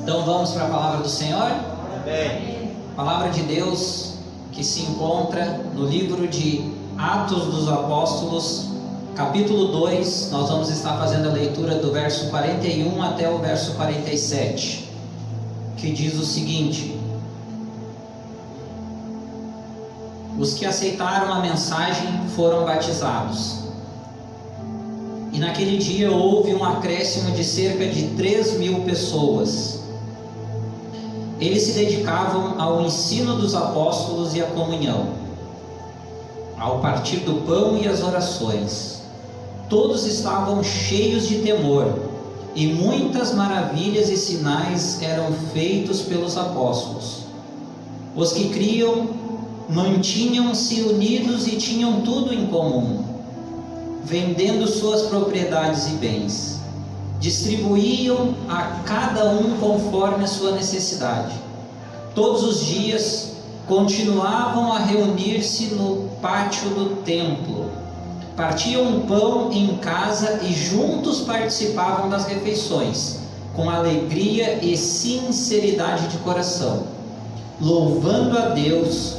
Então vamos para a palavra do Senhor? Amém. Palavra de Deus que se encontra no livro de Atos dos Apóstolos, capítulo 2. Nós vamos estar fazendo a leitura do verso 41 até o verso 47, que diz o seguinte: os que aceitaram a mensagem foram batizados. E naquele dia houve um acréscimo de cerca de 3.000 pessoas. Eles se dedicavam ao ensino dos apóstolos e à comunhão, ao partir do pão e às orações. Todos estavam cheios de temor, e muitas maravilhas e sinais eram feitos pelos apóstolos. Os que criam mantinham-se unidos e tinham tudo em comum, vendendo suas propriedades e bens. Distribuíam a cada um conforme a sua necessidade. Todos os dias continuavam a reunir-se no pátio do templo. Partiam o pão em casa e juntos participavam das refeições, com alegria e sinceridade de coração, louvando a Deus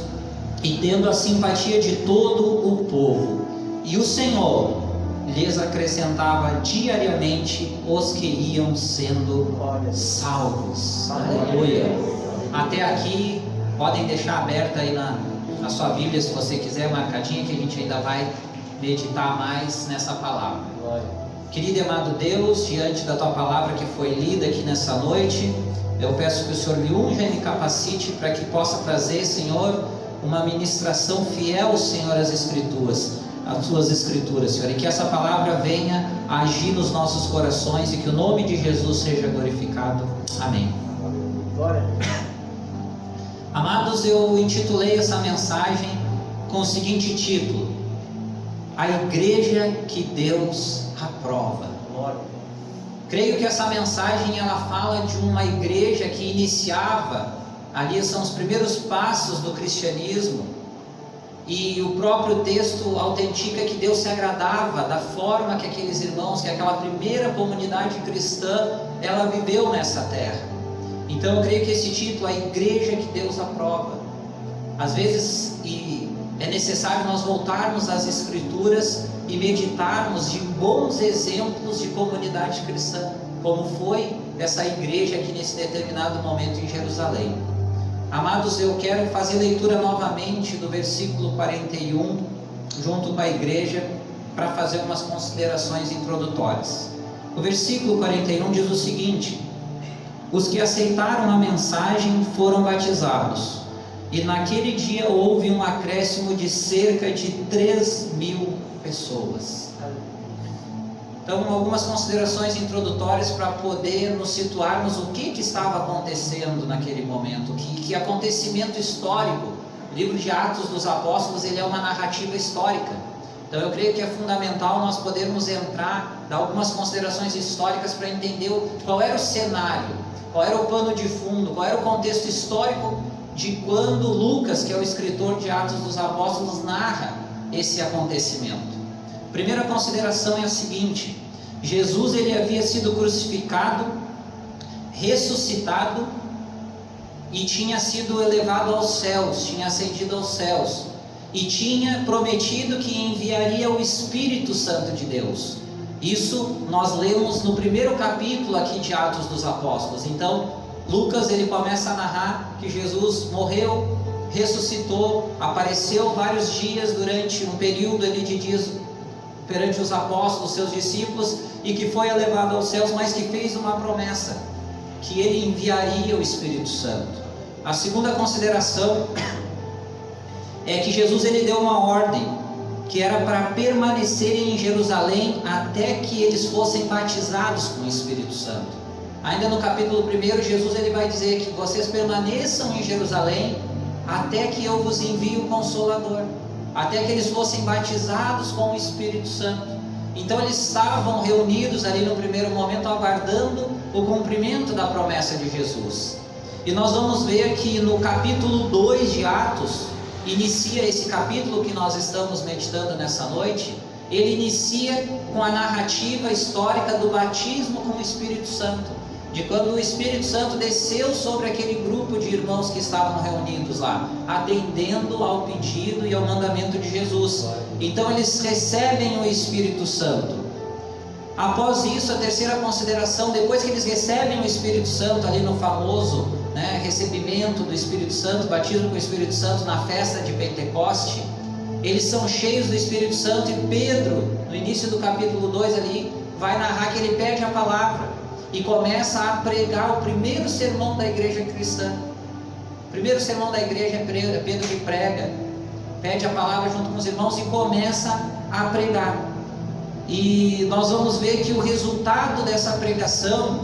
e tendo a simpatia de todo o povo. E o Senhor lhes acrescentava diariamente os que iam sendo salvos. Aleluia. Até aqui, podem deixar aberta aí na sua Bíblia, se você quiser, marcadinha, que a gente ainda vai meditar mais nessa palavra. Querido e amado Deus, diante da tua palavra que foi lida aqui nessa noite, eu peço que o Senhor me unja e me capacite para que possa trazer, Senhor, uma ministração fiel, Senhor, às Escrituras, as tuas Escrituras, Senhor, e que essa palavra venha a agir nos nossos corações e que o nome de Jesus seja glorificado. Amém. Glória. Amados, eu intitulei essa mensagem com o seguinte título: A Igreja que Deus aprova. Glória. Creio que essa mensagem ela fala de uma igreja que iniciava, ali são os primeiros passos do cristianismo. E o próprio texto autentica que Deus se agradava da forma que aqueles irmãos, que aquela primeira comunidade cristã, ela viveu nessa terra. Então eu creio que esse título, a igreja que Deus aprova, às vezes é necessário nós voltarmos às Escrituras e meditarmos de bons exemplos de comunidade cristã, como foi essa igreja aqui nesse determinado momento em Jerusalém. Amados, eu quero fazer leitura novamente do versículo 41, junto com a igreja, para fazer umas considerações introdutórias. O versículo 41 diz o seguinte: os que aceitaram a mensagem foram batizados, e naquele dia houve um acréscimo de cerca de 3.000 pessoas. Então, algumas considerações introdutórias para poder nos situarmos o que estava acontecendo naquele momento, que acontecimento histórico. O livro de Atos dos Apóstolos, ele é uma narrativa histórica. Então eu creio que é fundamental nós podermos entrar, dar algumas considerações históricas para entender qual era o cenário, qual era o pano de fundo, qual era o contexto histórico de quando Lucas, que é o escritor de Atos dos Apóstolos, narra esse acontecimento. Primeira consideração é a seguinte: Jesus ele havia sido crucificado, ressuscitado e tinha sido elevado aos céus, tinha ascendido aos céus e tinha prometido que enviaria o Espírito Santo de Deus. Isso nós lemos no primeiro capítulo aqui de Atos dos Apóstolos. Então Lucas ele começa a narrar que Jesus morreu, ressuscitou, apareceu vários dias durante um período ali de dias perante os apóstolos, seus discípulos, e que foi elevado aos céus, mas que fez uma promessa, que ele enviaria o Espírito Santo. A segunda consideração é que Jesus ele deu uma ordem, que era para permanecerem em Jerusalém até que eles fossem batizados com o Espírito Santo. Ainda no capítulo 1, Jesus ele vai dizer que vocês permaneçam em Jerusalém até que eu vos envie o Consolador, até que eles fossem batizados com o Espírito Santo. Então eles estavam reunidos ali no primeiro momento, aguardando o cumprimento da promessa de Jesus. E nós vamos ver que no capítulo 2 de Atos, inicia esse capítulo que nós estamos meditando nessa noite. Ele inicia com a narrativa histórica do batismo com o Espírito Santo. de quando o Espírito Santo desceu sobre aquele grupo de irmãos que estavam reunidos lá, atendendo ao pedido e ao mandamento de Jesus. Então eles recebem o Espírito Santo. Após isso, a terceira consideração, depois que eles recebem o Espírito Santo ali no famoso recebimento do Espírito Santo, batismo com o Espírito Santo na festa de Pentecoste, eles são cheios do Espírito Santo, e Pedro, no início do capítulo 2 ali, vai narrar que ele pede a palavra e começa a pregar o primeiro sermão da igreja cristã. O primeiro sermão da igreja é Pedro que prega, pede a palavra junto com os irmãos e começa a pregar. E nós vamos ver que o resultado dessa pregação,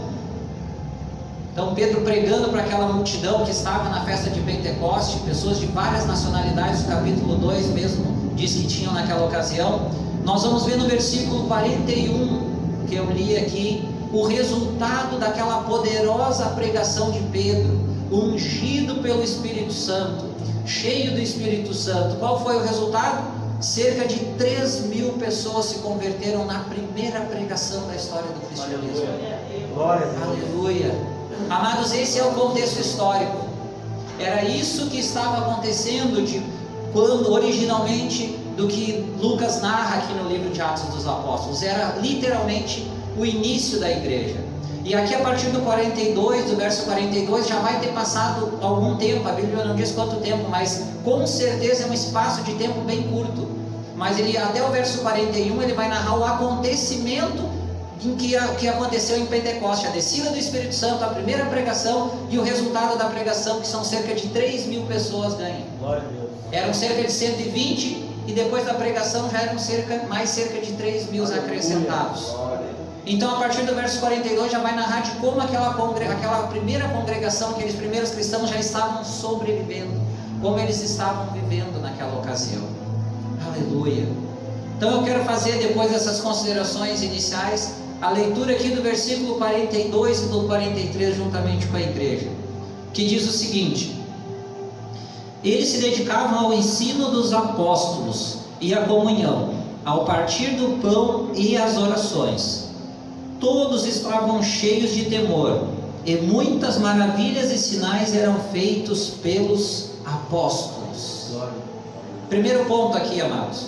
então Pedro pregando para aquela multidão que estava na festa de Pentecoste, pessoas de várias nacionalidades, o capítulo 2 mesmo diz que tinham naquela ocasião. Nós vamos ver no versículo 41, que eu li aqui, o resultado daquela poderosa pregação de Pedro, ungido pelo Espírito Santo, cheio do Espírito Santo. Qual foi o resultado? Cerca de 3.000 pessoas se converteram na primeira pregação da história do cristianismo. Glória a Deus. Aleluia. Amados, esse é o contexto histórico. Era isso que estava acontecendo quando originalmente do que Lucas narra aqui no livro de Atos dos Apóstolos. Era literalmente o início da igreja. E aqui a partir do 42, do verso 42, já vai ter passado algum tempo, a Bíblia não diz quanto tempo, mas com certeza é um espaço de tempo bem curto. Mas até o verso 41 ele vai narrar o acontecimento que aconteceu em Pentecoste, a descida do Espírito Santo, a primeira pregação e o resultado da pregação, que são cerca de 3.000 pessoas ganham. Glória a Deus. Eram cerca de 120 e depois da pregação já eram mais cerca de 3.000 acrescentados. Então, a partir do verso 42 já vai narrar de como aquela primeira congregação, aqueles primeiros cristãos já estavam sobrevivendo, como eles estavam vivendo naquela ocasião. Aleluia. Então eu quero fazer, depois dessas considerações iniciais, a leitura aqui do versículo 42 e do 43 juntamente com a igreja, que diz o seguinte: eles se dedicavam ao ensino dos apóstolos e à comunhão, ao partir do pão e às orações. Todos estavam cheios de temor, e muitas maravilhas e sinais eram feitos pelos apóstolos. Primeiro ponto aqui, amados.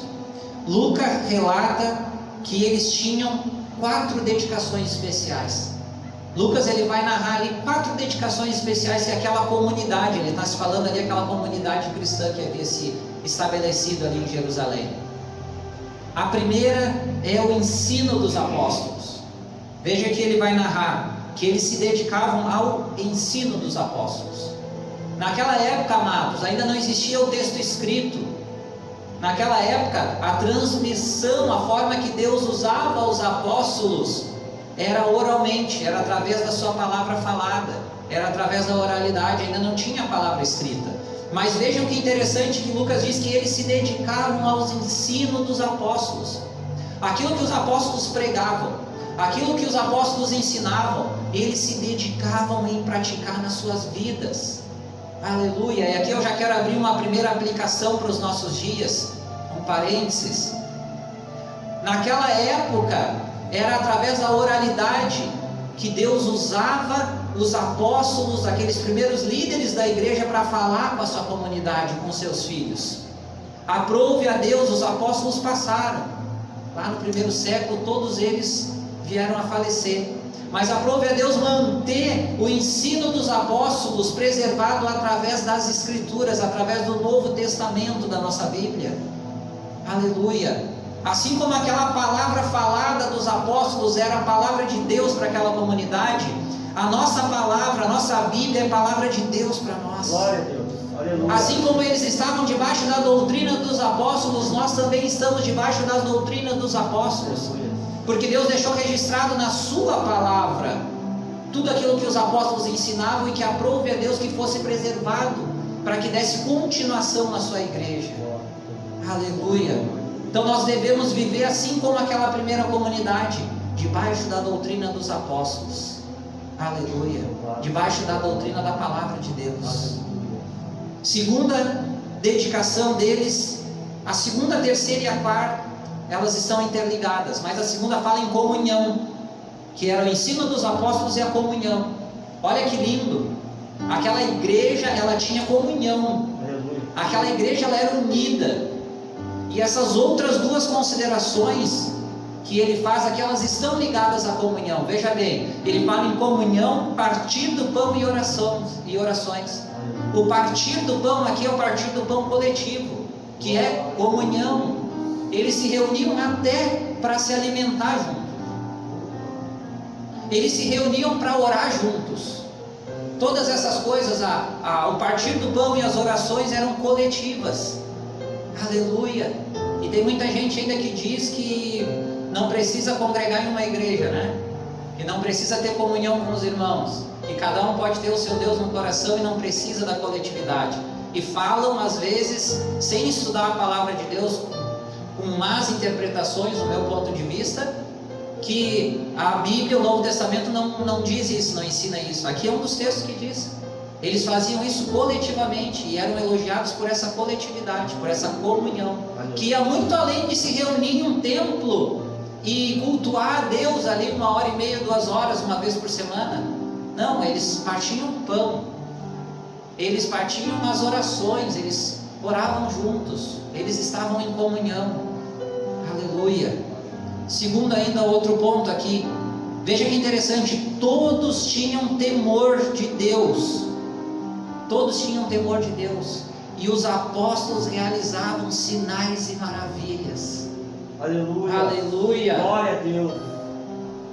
Lucas relata que eles tinham 4 dedicações especiais. Lucas ele vai narrar ali 4 dedicações especiais que aquela comunidade, ele está se falando ali aquela comunidade cristã que havia se estabelecido ali em Jerusalém. A primeira é o ensino dos apóstolos. Veja que ele vai narrar que eles se dedicavam ao ensino dos apóstolos. Naquela época, amados, ainda não existia o texto escrito. Naquela época, a transmissão, a forma que Deus usava os apóstolos era oralmente, era através da sua palavra falada, era através da oralidade, ainda não tinha a palavra escrita. Mas vejam que interessante que Lucas diz que eles se dedicavam aos ensinos dos apóstolos. Aquilo que os apóstolos pregavam, aquilo que os apóstolos ensinavam, eles se dedicavam em praticar nas suas vidas. Aleluia. E aqui eu já quero abrir uma primeira aplicação para os nossos dias, um parênteses. Naquela época, era através da oralidade que Deus usava os apóstolos, aqueles primeiros líderes da igreja, para falar com a sua comunidade, com seus filhos. Aprove a Deus, os apóstolos passaram. Lá no primeiro século, todos eles vieram a falecer. Mas aprove a Deus manter o ensino dos apóstolos preservado através das Escrituras, através do Novo Testamento da nossa Bíblia. Aleluia. Assim como aquela palavra falada dos apóstolos era a palavra de Deus para aquela comunidade, a nossa palavra, a nossa Bíblia é a palavra de Deus para nós. Glória a Deus. Aleluia. Assim como eles estavam debaixo da doutrina dos apóstolos, nós também estamos debaixo das doutrinas dos apóstolos. Aleluia. Porque Deus deixou registrado na sua palavra tudo aquilo que os apóstolos ensinavam e que aprove a Deus que fosse preservado, para que desse continuação na sua igreja. Aleluia. Então nós devemos viver assim como aquela primeira comunidade, debaixo da doutrina dos apóstolos. Aleluia. Debaixo da doutrina da palavra de Deus. Segunda dedicação deles, a segunda, a terceira e a quarta, elas estão interligadas, mas a segunda fala em comunhão, que era o ensino dos apóstolos e a comunhão. Olha que lindo. Aquela igreja, ela tinha comunhão. Aleluia. Aquela igreja, ela era unida. E essas outras duas considerações que ele faz aqui, elas estão ligadas à comunhão. Veja bem, ele fala em comunhão, partir do pão e orações. O partir do pão aqui é o partir do pão coletivo, que é comunhão. Eles se reuniam até para se alimentar juntos. Eles se reuniam para orar juntos. Todas essas coisas, o partir do pão e as orações eram coletivas. Aleluia. E tem muita gente ainda que diz que não precisa congregar em uma igreja, né? Que não precisa ter comunhão com os irmãos, que cada um pode ter o seu Deus no coração e não precisa da coletividade. E falam às vezes, sem estudar a palavra de Deus, com más interpretações, no meu ponto de vista, que a Bíblia, o Novo Testamento não diz isso, não ensina isso. Aqui é um dos textos que diz. Eles faziam isso coletivamente e eram elogiados por essa coletividade, por essa comunhão, que ia muito além de se reunir em um templo e cultuar a Deus ali 1h30, 2 horas, uma vez por semana. Não, eles partiam pão, eles partiam as orações, eles oravam juntos, eles estavam em comunhão. Aleluia. Segundo ainda outro ponto aqui, veja que interessante, todos tinham temor de Deus. Todos tinham temor de Deus. E os apóstolos realizavam sinais e maravilhas. Aleluia. Aleluia. Glória a Deus.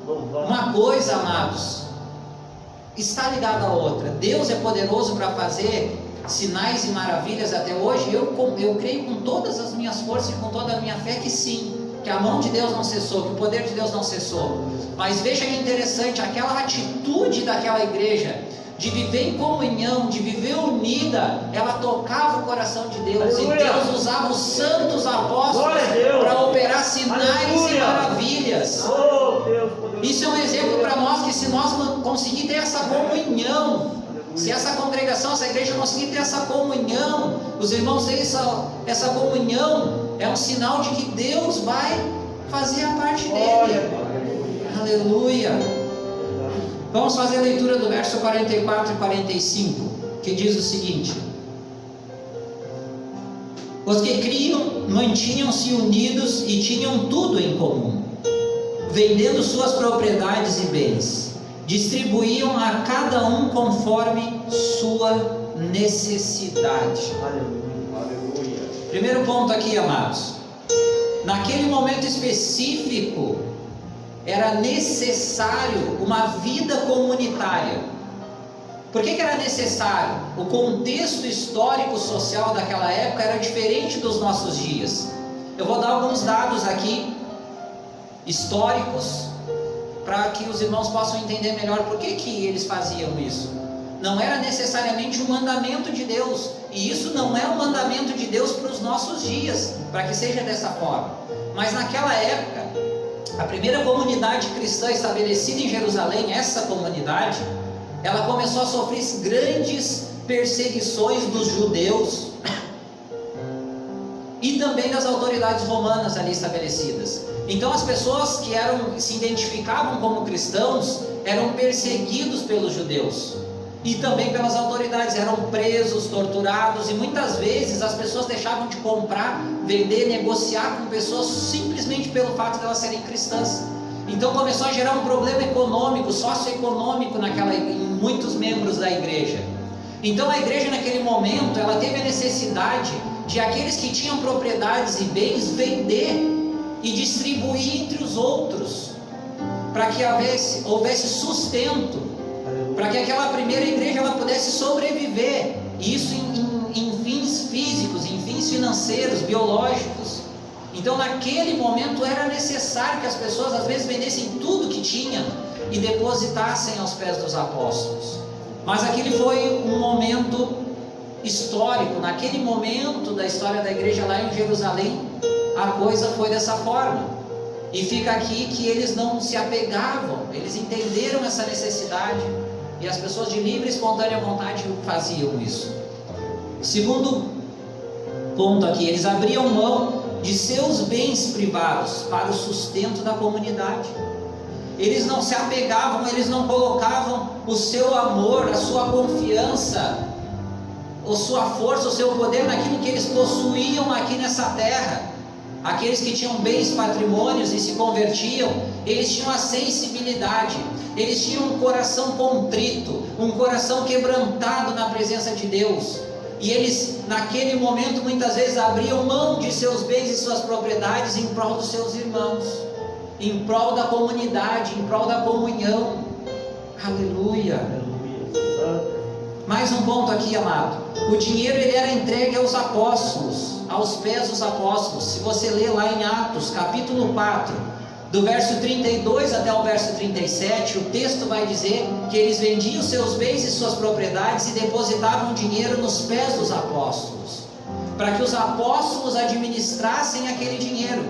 Louvado. Uma coisa, amados, está ligada à outra. Deus é poderoso para fazer sinais e maravilhas até hoje. Eu creio com todas as minhas forças e com toda a minha fé que sim, que a mão de Deus não cessou, que o poder de Deus não cessou. Mas veja que interessante, aquela atitude daquela igreja de viver em comunhão, de viver unida, ela tocava o coração de Deus. Aleluia. E Deus usava os santos apóstolos Glória a Deus. para operar sinais Aleluia. e maravilhas. Oh, Deus poderoso. Isso é um exemplo para nós, que se nós conseguir ter essa comunhão, se essa congregação, essa igreja conseguir ter essa comunhão, os irmãos terem essa comunhão, é um sinal de que Deus vai fazer a parte dele. Aleluia. Vamos fazer a leitura do verso 44 e 45, que diz o seguinte: os que criam mantinham-se unidos e tinham tudo em comum, vendendo suas propriedades e bens, distribuíam a cada um conforme sua necessidade. Aleluia. Primeiro ponto aqui, amados, naquele momento específico era necessário uma vida comunitária. Por que era necessário? O contexto histórico social daquela época era diferente dos nossos dias. Eu vou dar alguns dados aqui históricos para que os irmãos possam entender melhor por que eles faziam isso. Não era necessariamente um mandamento de Deus, e isso não é um mandamento de Deus para os nossos dias, para que seja dessa forma. Mas naquela época, a primeira comunidade cristã estabelecida em Jerusalém, essa comunidade, ela começou a sofrer grandes perseguições dos judeus e também das autoridades romanas ali estabelecidas. Então as pessoas que se identificavam como cristãos eram perseguidos pelos judeus e também pelas autoridades, eram presos, torturados, e muitas vezes as pessoas deixavam de comprar, vender, negociar com pessoas simplesmente pelo fato de elas serem cristãs. Então começou a gerar um problema econômico, socioeconômico em muitos membros da igreja. Então a igreja naquele momento, ela teve a necessidade de aqueles que tinham propriedades e bens vender e distribuir entre os outros, para que houvesse sustento, para que aquela primeira igreja ela pudesse sobreviver, e isso em fins físicos, em fins financeiros, biológicos. Então naquele momento era necessário que as pessoas às vezes vendessem tudo que tinham e depositassem aos pés dos apóstolos. Mas aquele foi um momento histórico. Naquele momento da história da igreja lá em Jerusalém, a coisa foi dessa forma. E fica aqui que eles não se apegavam, eles entenderam essa necessidade, e as pessoas de livre e espontânea vontade faziam isso. Segundo ponto aqui, eles abriam mão de seus bens privados para o sustento da comunidade. eles não se apegavam, eles não colocavam o seu amor, a sua confiança, a sua força, o seu poder naquilo que eles possuíam aqui nessa terra. Aqueles que tinham bens, patrimônios e se convertiam, eles tinham a sensibilidade, eles tinham um coração contrito, um coração quebrantado na presença de Deus. E eles, naquele momento, muitas vezes abriam mão de seus bens e suas propriedades em prol dos seus irmãos, em prol da comunidade, em prol da comunhão. Aleluia. Mais um ponto aqui, amado. O dinheiro ele era entregue aos apóstolos, aos pés dos apóstolos. Se você ler lá em Atos, capítulo 4, do verso 32 até o verso 37, o texto vai dizer que eles vendiam seus bens e suas propriedades e depositavam o dinheiro nos pés dos apóstolos, para que os apóstolos administrassem aquele dinheiro,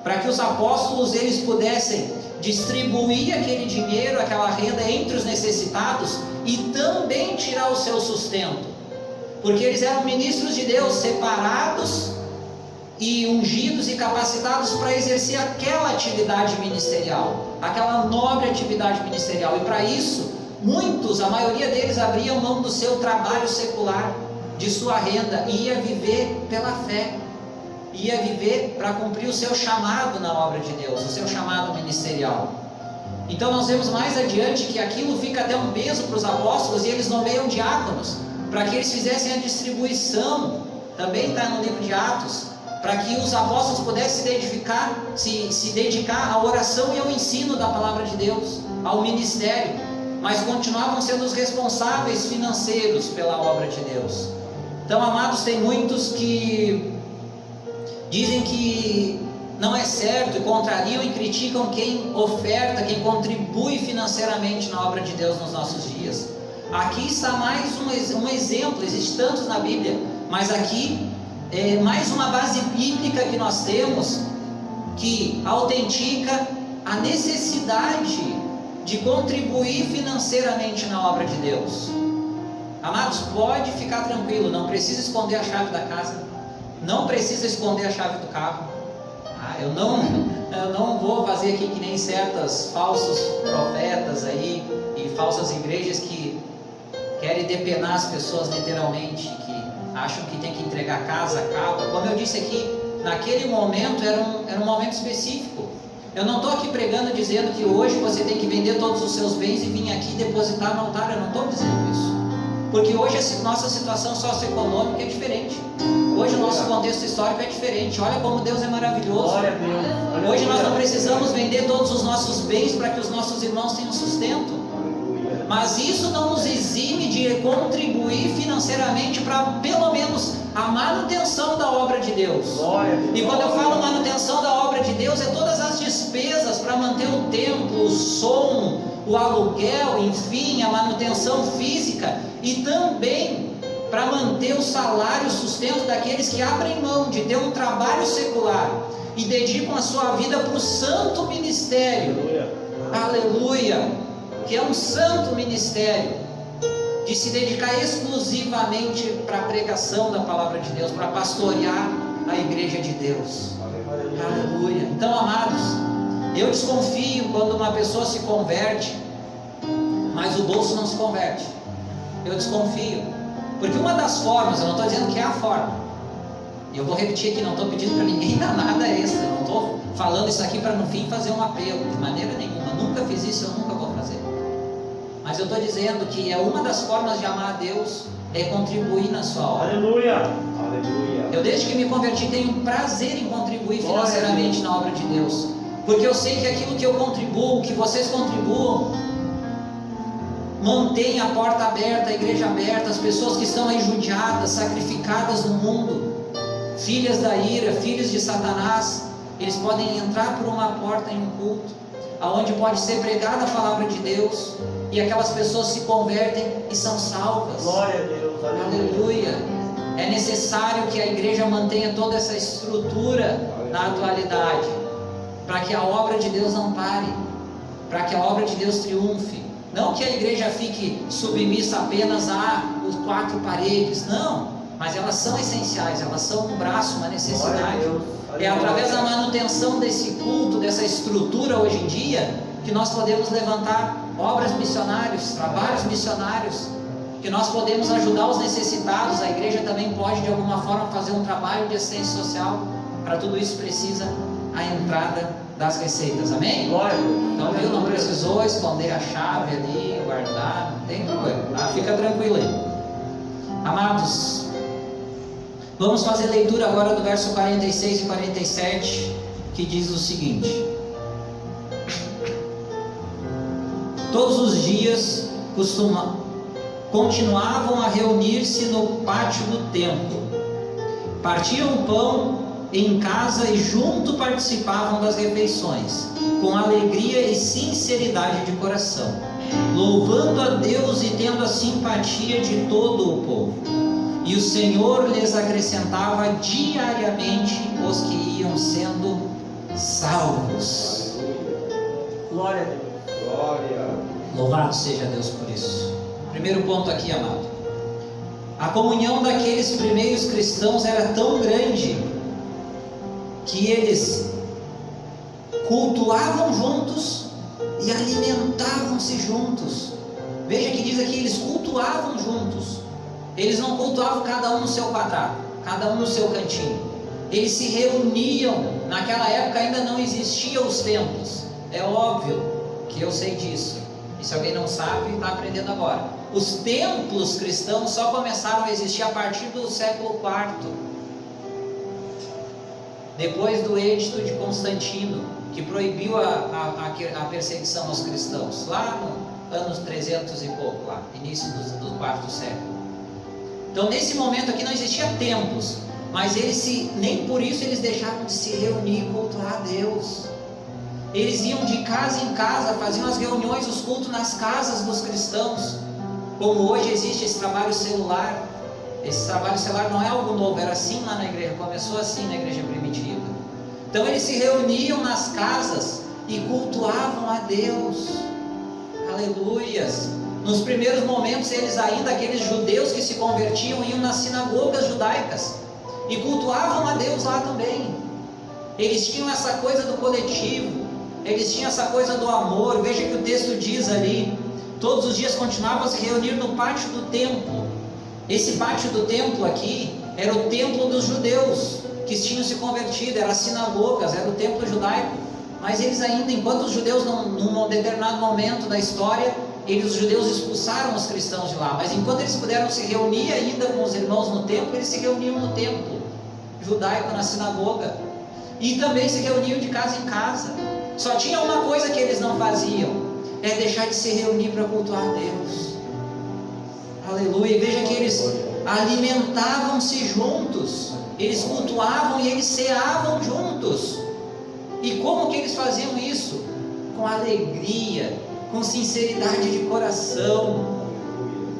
para que os apóstolos eles pudessem distribuir aquele dinheiro, aquela renda entre os necessitados e também tirar o seu sustento, porque eles eram ministros de Deus, separados e ungidos e capacitados para exercer aquela atividade ministerial, aquela nobre atividade ministerial. E para isso, muitos, a maioria deles, abriam mão do seu trabalho secular, de sua renda, e ia viver pela fé, ia viver para cumprir o seu chamado na obra de Deus, o seu chamado ministerial. Então nós vemos mais adiante que aquilo fica até um peso para os apóstolos, e eles nomeiam diáconos para que eles fizessem a distribuição. Também está no livro de Atos, para que os apóstolos pudessem se dedicar à oração e ao ensino da palavra de Deus, ao ministério, mas continuavam sendo os responsáveis financeiros pela obra de Deus. Então, amados, tem muitos que dizem que não é certo, e contrariam e criticam quem oferta, quem contribui financeiramente na obra de Deus nos nossos dias. Aqui está mais um exemplo, existe tantos na Bíblia, mas aqui é mais uma base bíblica que nós temos, que autentica a necessidade de contribuir financeiramente na obra de Deus. Amados, pode ficar tranquilo, não precisa esconder a chave da casa, não precisa esconder a chave do carro. Eu não vou fazer aqui que nem certos falsos profetas aí e falsas igrejas que querem depenar as pessoas literalmente, que acham que tem que entregar casa, carro. Como eu disse aqui, naquele momento era um momento específico. Eu não estou aqui pregando dizendo que hoje você tem que vender todos os seus bens e vir aqui depositar no altar. Eu não estou dizendo isso, porque hoje a nossa situação socioeconômica é diferente. Hoje o nosso contexto histórico é diferente. Olha como Deus é maravilhoso. Hoje nós não precisamos vender todos os nossos bens para que os nossos irmãos tenham sustento. Mas isso não nos exime de contribuir financeiramente para pelo menos a manutenção da obra de Deus. E quando eu falo manutenção da obra de Deus, é todas as despesas para manter o templo, o som, o aluguel, enfim, a manutenção física, e também para manter o salário, o sustento daqueles que abrem mão de ter um trabalho secular e dedicam a sua vida para o santo ministério. Aleluia! Que é um santo ministério, de se dedicar exclusivamente para a pregação da palavra de Deus, para pastorear a igreja de Deus. Aleluia. Então, amados, eu desconfio quando uma pessoa se converte, mas o bolso não se converte. Eu desconfio, porque uma das formas, eu não estou dizendo que é a forma, eu vou repetir aqui, não estou pedindo para ninguém dar nada extra, não estou falando isso aqui para no fim fazer um apelo, de maneira nenhuma, nunca fiz isso, eu nunca vou fazer. Mas eu estou dizendo que é uma das formas de amar a Deus, é contribuir na sua obra. Aleluia, aleluia. Eu desde que me converti tenho prazer em contribuir financeiramente na obra de Deus, porque eu sei que aquilo que eu contribuo, que vocês contribuam, mantém a porta aberta, a igreja aberta, as pessoas que estão aí judiadas, sacrificadas no mundo, filhas da ira, filhos de Satanás, eles podem entrar por uma porta em um culto, aonde pode ser pregada a palavra de Deus, e aquelas pessoas se convertem e são salvas. Glória a Deus, aleluia. É necessário que a igreja mantenha toda essa estrutura na atualidade, para que a obra de Deus não pare, para que a obra de Deus triunfe. Não que a igreja fique submissa apenas às 4 paredes, não, mas elas são essenciais, elas são um braço, uma necessidade. É através da manutenção desse culto, dessa estrutura hoje em dia, que nós podemos levantar obras missionárias, trabalhos missionários, que nós podemos ajudar os necessitados. A igreja também pode de alguma forma fazer um trabalho de assistência social. Para tudo isso precisa a entrada das receitas, amém? Glória. Então, viu, não precisou esconder a chave ali, guardar, não tem problema, tá? Fica tranquilo aí. Amados, vamos fazer leitura agora do verso 46 e 47, que diz o seguinte: todos os dias continuavam a reunir-se no pátio do templo, partiam o pão em casa e junto participavam das refeições, com alegria e sinceridade de coração, louvando a Deus e tendo a simpatia de todo o povo. E o Senhor lhes acrescentava diariamente os que iam sendo salvos. Glória a Deus. Glória. Louvado seja Deus por isso. Primeiro ponto aqui, amado. A comunhão daqueles primeiros cristãos era tão grande que eles cultuavam juntos e alimentavam-se juntos. Veja que diz aqui, eles cultuavam juntos. Eles não cultuavam cada um no seu quadrado, cada um no seu cantinho. Eles se reuniam. Naquela época ainda não existiam os templos. É óbvio que eu sei disso. E se alguém não sabe, está aprendendo agora. Os templos cristãos só começaram a existir a partir do século IV. Depois do edito de Constantino, que proibiu a perseguição aos cristãos, lá no anos 300 e pouco, lá, início do quarto século. Então, nesse momento aqui não existia templos, mas nem por isso eles deixavam de se reunir e cultuar a Deus. Eles iam de casa em casa, faziam as reuniões, os cultos nas casas dos cristãos. Como hoje existe esse trabalho celular. Esse trabalho celular não é algo novo, era assim lá na igreja, começou assim na igreja primitiva. Então eles se reuniam nas casas e cultuavam a Deus. Aleluias. Nos primeiros momentos eles ainda, aqueles judeus que se convertiam, iam nas sinagogas judaicas e cultuavam a Deus lá também. Eles tinham essa coisa do coletivo, eles tinham essa coisa do amor. Veja que o texto diz ali, todos os dias continuavam a se reunir no pátio do templo. Esse pátio do templo aqui era o templo dos judeus que tinham se convertido, eram as sinagogas, era o templo judaico. Mas eles ainda, enquanto os judeus, num determinado momento da história, os judeus expulsaram os cristãos de lá. Mas enquanto eles puderam se reunir ainda com os irmãos no templo, eles se reuniam no templo judaico, na sinagoga. E também se reuniam de casa em casa. Só tinha uma coisa que eles não faziam, é deixar de se reunir para cultuar a Deus. Aleluia. Veja que eles alimentavam-se juntos, eles cultuavam e eles ceavam juntos. E como que eles faziam isso? Com alegria, com sinceridade de coração.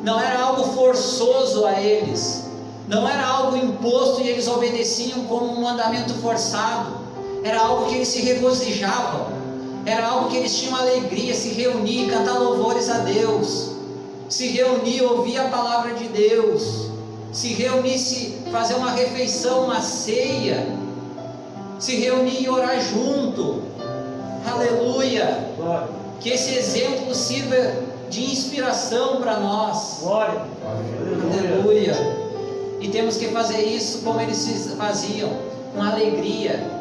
Não era algo forçoso a eles, não era algo imposto e eles obedeciam como um mandamento forçado. Era algo que eles se regozijavam, era algo que eles tinham alegria, se reunir, cantar louvores a Deus, se reunir, ouvir a palavra de Deus, se reunir, fazer uma refeição, uma ceia, se reunir e orar junto. Aleluia. Glória. Que esse exemplo sirva de inspiração para nós. Glória. Aleluia. E temos que fazer isso como eles faziam, com alegria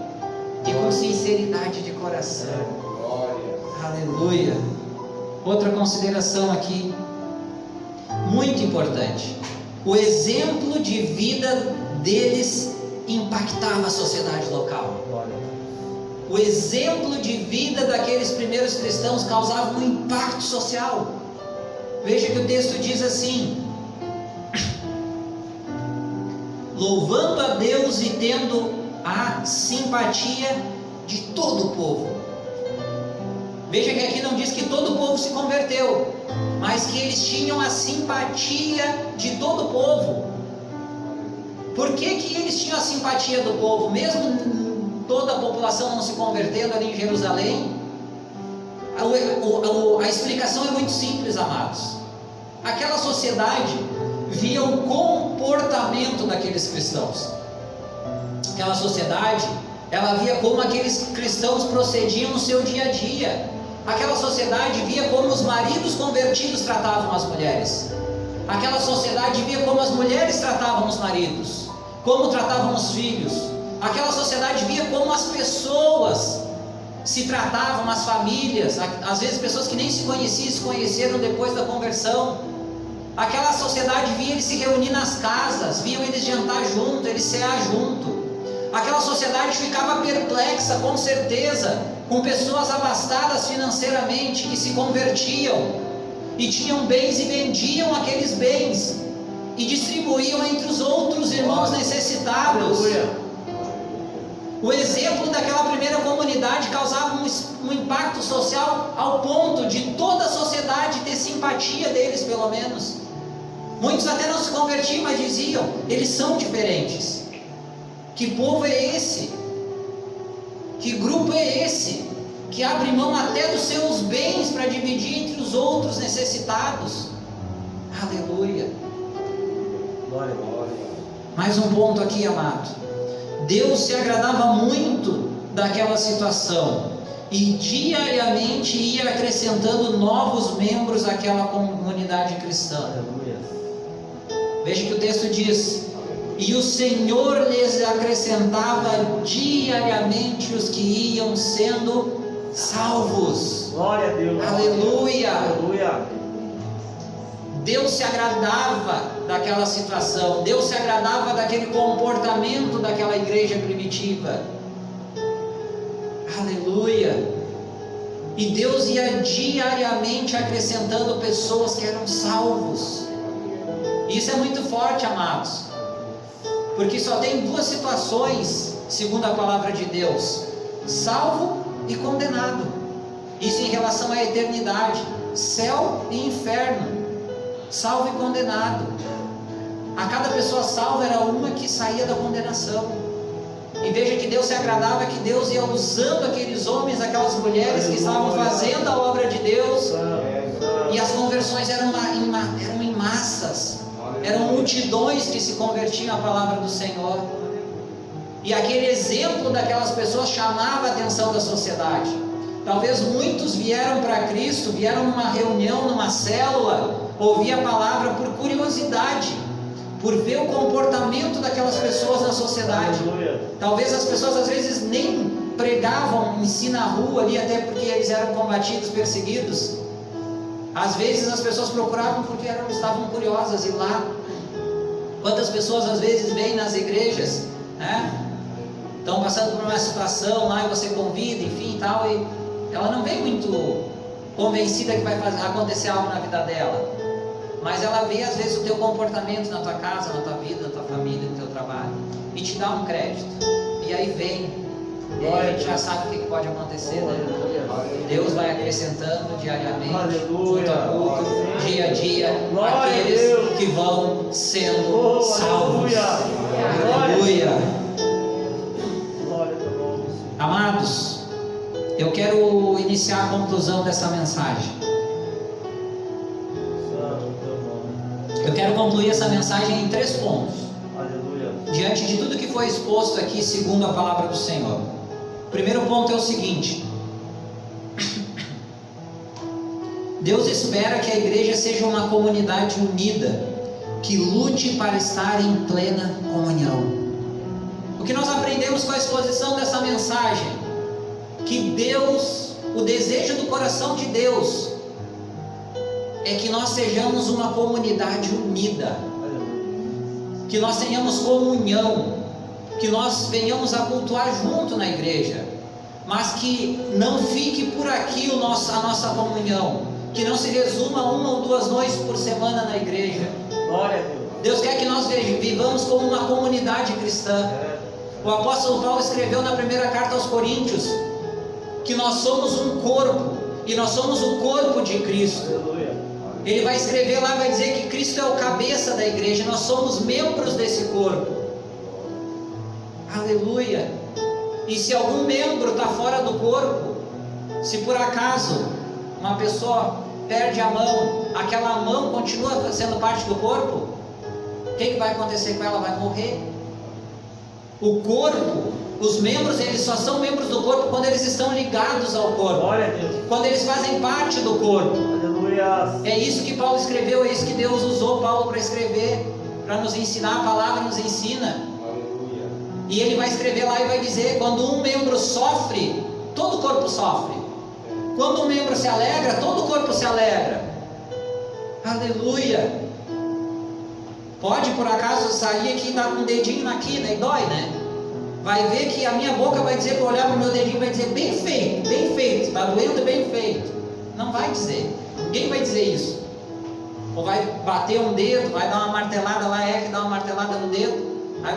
e com sinceridade de coração. Glória. Aleluia. Outra consideração aqui, muito importante: o exemplo de vida deles impactava a sociedade local. Glória. O exemplo de vida daqueles primeiros cristãos causava um impacto social. Veja que o texto diz assim: louvando a Deus e tendo a simpatia de todo o povo. Veja que aqui não diz que todo o povo se converteu, mas que eles tinham a simpatia de todo o povo. Por que eles tinham a simpatia do povo? Mesmo toda a população não se convertendo ali em Jerusalém, a explicação é muito simples, amados. Aquela sociedade via o comportamento daqueles cristãos. Aquela sociedade, ela via como aqueles cristãos procediam no seu dia a dia. Aquela sociedade via como os maridos convertidos tratavam as mulheres. Aquela sociedade via como as mulheres tratavam os maridos, como tratavam os filhos. Aquela sociedade via como as pessoas se tratavam, as famílias, às vezes pessoas que nem se conheciam, se conheceram depois da conversão. Aquela sociedade via eles se reunir nas casas, viam eles jantar junto, eles cear junto. Aquela sociedade ficava perplexa, com certeza, com pessoas abastadas financeiramente que se convertiam e tinham bens e vendiam aqueles bens e distribuíam entre os outros irmãos necessitados. O exemplo daquela primeira comunidade causava um impacto social ao ponto de toda a sociedade ter simpatia deles, pelo menos. Muitos até não se convertiam, mas diziam: eles são diferentes. Que povo é esse? Que grupo é esse? Que abre mão até dos seus bens para dividir entre os outros necessitados. Aleluia. Glória, glória. Mais um ponto aqui, amado. Deus se agradava muito daquela situação e diariamente ia acrescentando novos membros àquela comunidade cristã. Aleluia. Veja que o texto diz: e o Senhor lhes acrescentava diariamente os que iam sendo salvos. Glória a Deus. Aleluia. Aleluia. Deus se agradava daquela situação, Deus se agradava daquele comportamento daquela igreja primitiva. Aleluia. E Deus ia diariamente acrescentando pessoas que eram salvos. Isso é muito forte, amados, porque só tem duas situações, segundo a palavra de Deus: salvo e condenado. Isso em relação à eternidade, céu e inferno, salvo e condenado. A cada pessoa salva era uma que saía da condenação. E veja que Deus se agradava, que Deus ia usando aqueles homens, aquelas mulheres que estavam fazendo a obra de Deus, e as conversões eram em massas. Eram multidões que se convertiam à palavra do Senhor. E aquele exemplo daquelas pessoas chamava a atenção da sociedade. Talvez muitos vieram para Cristo, vieram numa reunião, numa célula, ouvir a palavra por curiosidade, por ver o comportamento daquelas pessoas na sociedade. Talvez as pessoas às vezes nem pregavam em si na rua ali, até porque eles eram combatidos, perseguidos. Às vezes as pessoas procuravam porque estavam curiosas. E lá, quantas pessoas às vezes vêm nas igrejas, né? Estão passando por uma situação lá e você convida, enfim, tal, e ela não vem muito convencida que vai acontecer algo na vida dela, mas ela vê às vezes o teu comportamento na tua casa, na tua vida, na tua família, no teu trabalho, e te dá um crédito. E aí vem, e aí a gente já sabe o que pode acontecer, né? Deus vai acrescentando diariamente, culto a culto, dia a dia, aqueles que vão sendo salvos. Aleluia. Amados, eu quero iniciar a conclusão dessa mensagem. Eu quero concluir essa mensagem em 3 pontos. Diante de tudo que foi exposto aqui, segundo a palavra do Senhor. O primeiro ponto é o seguinte: Deus espera que a igreja seja uma comunidade unida, que lute para estar em plena comunhão. O que nós aprendemos com a exposição dessa mensagem? Que Deus, o desejo do coração de Deus, é que nós sejamos uma comunidade unida, que nós tenhamos comunhão, que nós venhamos a cultuar junto na igreja, mas que não fique por aqui a nossa comunhão, que não se resuma a 1 ou 2 noites por semana na igreja. Glória a Deus. Deus quer que nós vivamos como uma comunidade cristã. O apóstolo Paulo escreveu na primeira carta aos Coríntios que nós somos um corpo, e nós somos o corpo de Cristo. Ele vai escrever lá, vai dizer que Cristo é o cabeça da igreja, nós somos membros desse corpo. Aleluia. E se algum membro está fora do corpo, se por acaso uma pessoa perde a mão, aquela mão continua sendo parte do corpo, o que vai acontecer com ela? Vai morrer. O corpo, Os membros, eles só são membros do corpo quando eles estão ligados ao corpo. Glória a Deus. Quando eles fazem parte do corpo. Aleluia. É isso que Paulo escreveu, é isso que Deus usou Paulo para escrever, para nos ensinar. A palavra nos ensina. Aleluia. E ele vai escrever lá e vai dizer: quando um membro sofre, todo o corpo sofre. Quando um membro se alegra, todo o corpo se alegra. Aleluia. Pode por acaso sair aqui e dar com um dedinho aqui, né? E dói, né? Vai ver que a minha boca vai dizer, para olhar para o meu dedinho, vai dizer: bem feito, está doendo, bem feito. Não vai dizer, ninguém vai dizer isso. Ou vai bater um dedo, vai dar uma martelada lá, que dá uma martelada no dedo, vai,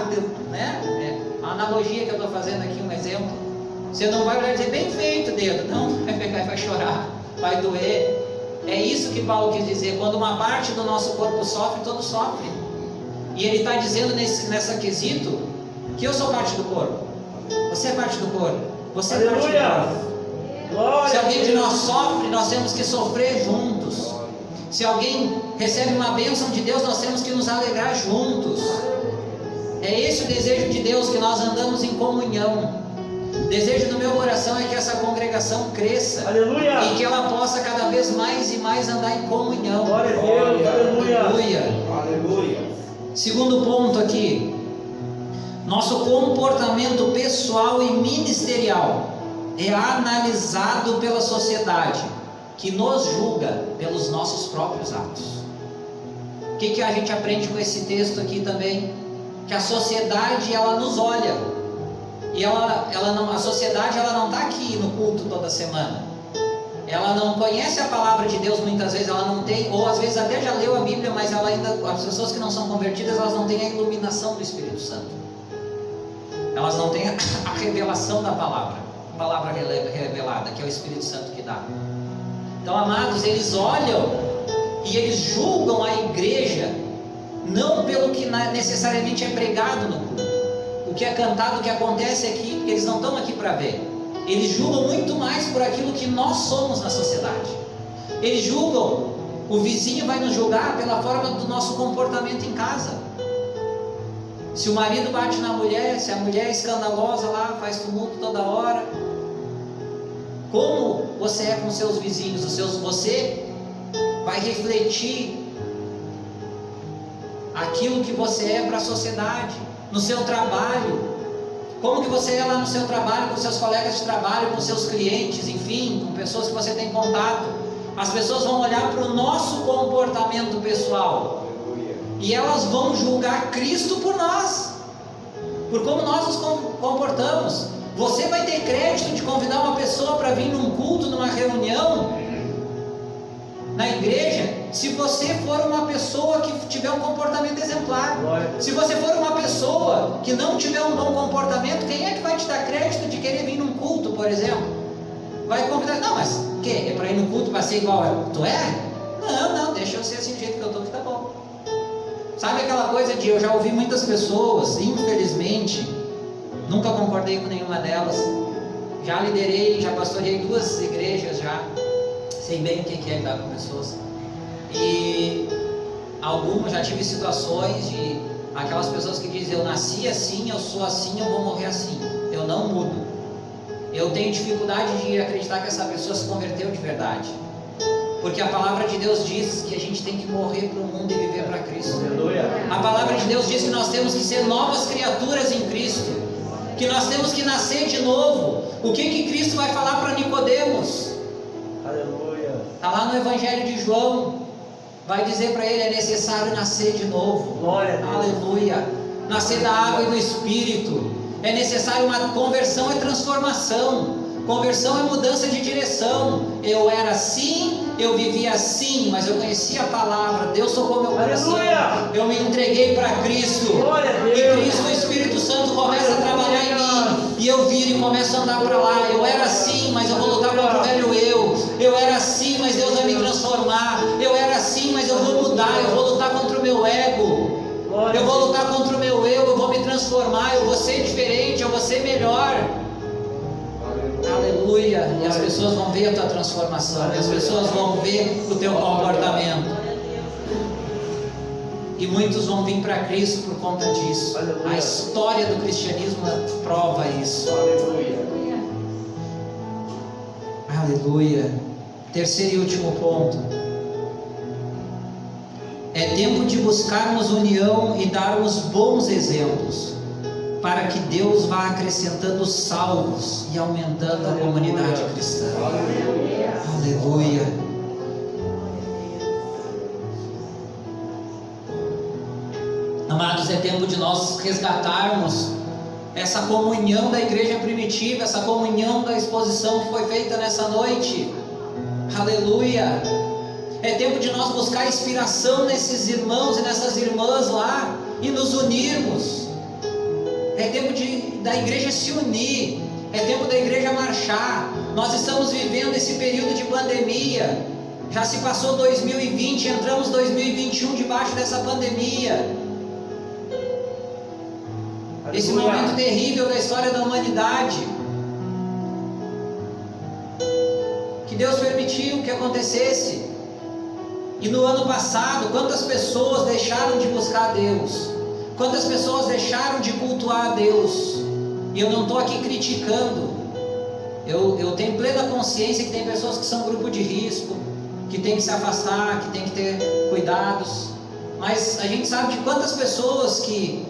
o dedo, né? É uma analogia que eu estou fazendo aqui, um exemplo. Você não vai olhar e dizer: bem feito dedo, não, vai pegar e vai chorar, vai doer. É isso que Paulo quis dizer: quando uma parte do nosso corpo sofre, todo sofre. E ele está dizendo nessa quesito que eu sou parte do corpo, você é parte do corpo, você é parte do corpo. Glória. Se alguém de nós sofre, nós temos que sofrer juntos. Se alguém recebe uma bênção de Deus, nós temos que nos alegrar juntos. É esse o desejo de Deus, que nós andamos em comunhão. O desejo do meu coração é que essa congregação cresça. Aleluia. E que ela possa cada vez mais e mais andar em comunhão. Glória a Deus. Aleluia. Aleluia. Aleluia. Segundo ponto aqui: nosso comportamento pessoal e ministerial é analisado pela sociedade, que nos julga pelos nossos próprios atos. O que a gente aprende com esse texto aqui também? Que a sociedade, ela nos olha. E a sociedade, ela não está aqui no culto toda semana. Ela não conhece a palavra de Deus muitas vezes, ela não tem, ou às vezes até já leu a Bíblia, mas ela ainda, as pessoas que não são convertidas, elas não têm a iluminação do Espírito Santo. Elas não têm a revelação da palavra, a palavra revelada, que é o Espírito Santo que dá. Então, amados, eles olham e eles julgam a igreja, não pelo que necessariamente é pregado no culto, o que é cantado, o que acontece aqui, porque eles não estão aqui para ver. Eles julgam muito mais por aquilo que nós somos na sociedade. Eles julgam, o vizinho vai nos julgar pela forma do nosso comportamento em casa. Se o marido bate na mulher, se a mulher é escandalosa lá, faz tumulto toda hora. Como você é com seus vizinhos? Você vai refletir aquilo que você é para a sociedade. No seu trabalho, como que você é lá no seu trabalho, com seus colegas de trabalho, com seus clientes, enfim, com pessoas que você tem contato. As pessoas vão olhar para o nosso comportamento pessoal. E elas vão julgar Cristo por nós, por como nós nos comportamos. Você vai ter crédito de convidar uma pessoa para vir num culto, numa reunião, na igreja, se você for uma pessoa que tiver um comportamento exemplar. Se você for uma pessoa que não tiver um bom comportamento, quem é que vai te dar crédito de querer vir num culto, por exemplo? Vai convidar, não, mas o quê? É para ir no culto para ser igual tu é? Não, deixa eu ser assim do jeito que eu estou, que tá bom. Sabe aquela coisa de, eu já ouvi muitas pessoas, infelizmente, nunca concordei com nenhuma delas, já liderei, já pastoreei 2 igrejas já, sei bem o que é lidar com pessoas, e algumas já tive situações de aquelas pessoas que dizem: eu nasci assim, eu sou assim, eu vou morrer assim, eu não mudo. Eu tenho dificuldade de acreditar que essa pessoa se converteu de verdade, porque a palavra de Deus diz que a gente tem que morrer para o mundo e viver para Cristo. A palavra de Deus diz que nós temos que ser novas criaturas em Cristo, que nós temos que nascer de novo. O que Cristo vai falar para Nicodemos? Aleluia. Está lá no Evangelho de João, vai dizer para ele: é necessário nascer de novo. Glória a Deus. Aleluia. Nascer da água e do Espírito. É necessário uma conversão e transformação. Conversão é mudança de direção. Eu era assim, eu vivia assim, mas eu conhecia a palavra, Deus tocou meu coração. Aleluia. Eu me entreguei para Cristo. Glória a Deus. E Cristo, o Espírito Santo, começa a trabalhar em mim. E eu viro e começo a andar para lá. Eu era assim, mas eu vou lutar contra o velho eu. Eu era assim, mas Deus vai me transformar. Eu era assim, mas eu vou mudar. Eu vou lutar contra o meu ego. Eu vou lutar contra o meu eu vou me transformar. Eu vou ser diferente, eu vou ser melhor. Aleluia. E as pessoas vão ver a tua transformação. E as pessoas vão ver o teu comportamento. E muitos vão vir para Cristo por conta disso. Aleluia. A história do cristianismo prova isso. Aleluia. Aleluia. Terceiro e último ponto. É tempo de buscarmos união e darmos bons exemplos, para que Deus vá acrescentando salvos e aumentando a comunidade cristã. Aleluia. Amados, é tempo de nós resgatarmos essa comunhão da igreja primitiva, essa comunhão da exposição que foi feita nessa noite. Aleluia. É tempo de nós buscar inspiração nesses irmãos e nessas irmãs lá e nos unirmos. É tempo da igreja se unir. É tempo da igreja marchar. Nós estamos vivendo esse período de pandemia. Já se passou 2020, entramos 2021 debaixo dessa pandemia. Esse momento terrível da história da humanidade. Que Deus permitiu que acontecesse. E no ano passado, quantas pessoas deixaram de buscar a Deus? Quantas pessoas deixaram de cultuar a Deus? E eu não estou aqui criticando. Eu tenho plena consciência que tem pessoas que são grupo de risco, que tem que se afastar, que tem que ter cuidados. Mas a gente sabe de quantas pessoas que,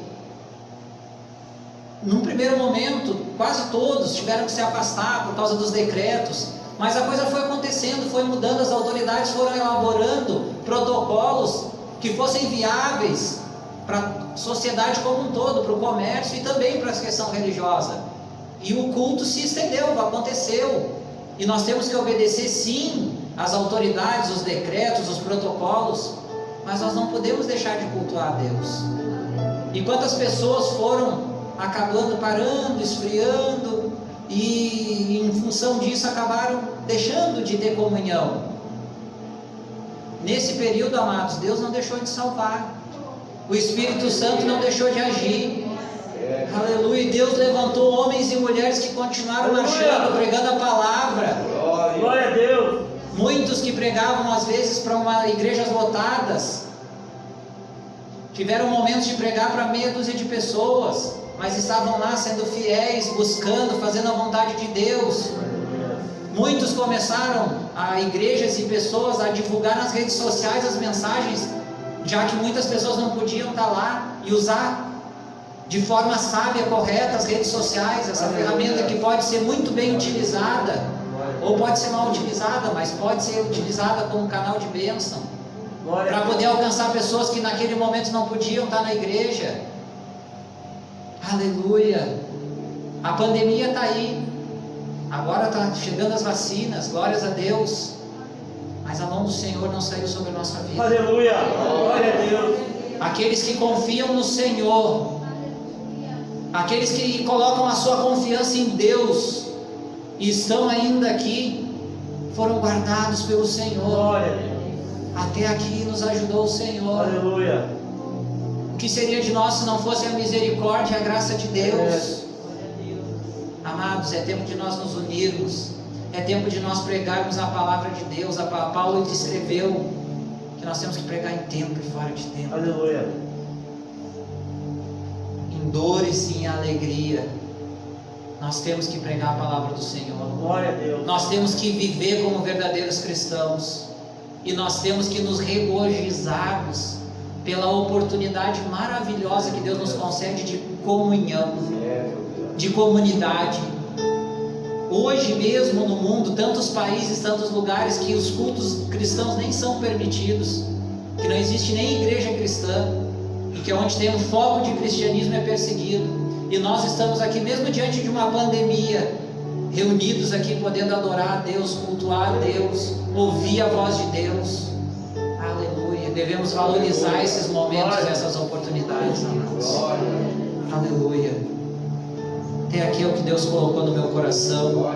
num primeiro momento, quase todos tiveram que se afastar por causa dos decretos. Mas a coisa foi acontecendo, foi mudando, as autoridades foram elaborando protocolos que fossem viáveis para a sociedade como um todo, para o comércio e também para a questão religiosa. E o culto se estendeu, aconteceu. E nós temos que obedecer sim às autoridades, os decretos, os protocolos, mas nós não podemos deixar de cultuar a Deus. E quantas pessoas foram acabando, parando, esfriando, e em função disso acabaram deixando de ter comunhão. Nesse período, amados, Deus não deixou de salvar, o Espírito Santo não deixou de agir. Aleluia. Deus levantou homens e mulheres que continuaram marchando, pregando a palavra. Glória a Deus. Muitos que pregavam às vezes para igrejas lotadas tiveram momentos de pregar para meia dúzia de pessoas, mas estavam lá sendo fiéis, buscando, fazendo a vontade de Deus. Muitos começaram, igrejas e pessoas, a divulgar nas redes sociais as mensagens, já que muitas pessoas não podiam estar lá, e usar de forma sábia, correta, as redes sociais, essa ferramenta que pode ser muito bem utilizada, ou pode ser mal utilizada, mas pode ser utilizada como canal de bênção, para poder alcançar pessoas que naquele momento não podiam estar na igreja. Aleluia. A pandemia está aí, agora está chegando as vacinas, glórias a Deus, mas a mão do Senhor não saiu sobre a nossa vida. Aleluia. Glória a Deus. Aqueles que confiam no Senhor, aqueles que colocam a sua confiança em Deus e estão ainda aqui, foram guardados pelo Senhor. Glória a Deus. Até aqui nos ajudou o Senhor. Aleluia. O que seria de nós se não fosse a misericórdia e a graça de Deus? Amados, é tempo de nós nos unirmos, é tempo de nós pregarmos a palavra de Deus. Paulo descreveu que nós temos que pregar em tempo e fora de tempo. Aleluia. Em dores e em alegria, nós temos que pregar a palavra do Senhor. Glória a Deus. Nós temos que viver como verdadeiros cristãos, e nós temos que nos regozijarmos pela oportunidade maravilhosa que Deus nos concede de comunhão, de comunidade. Hoje mesmo no mundo, tantos países, tantos lugares que os cultos cristãos nem são permitidos, que não existe nem igreja cristã, e que onde tem um foco de cristianismo é perseguido. E nós estamos aqui mesmo diante de uma pandemia, reunidos aqui podendo adorar a Deus, cultuar a Deus, ouvir a voz de Deus. Aleluia. Devemos valorizar esses momentos, essas oportunidades, amados. Aleluia. Até aqui é o que Deus colocou no meu coração.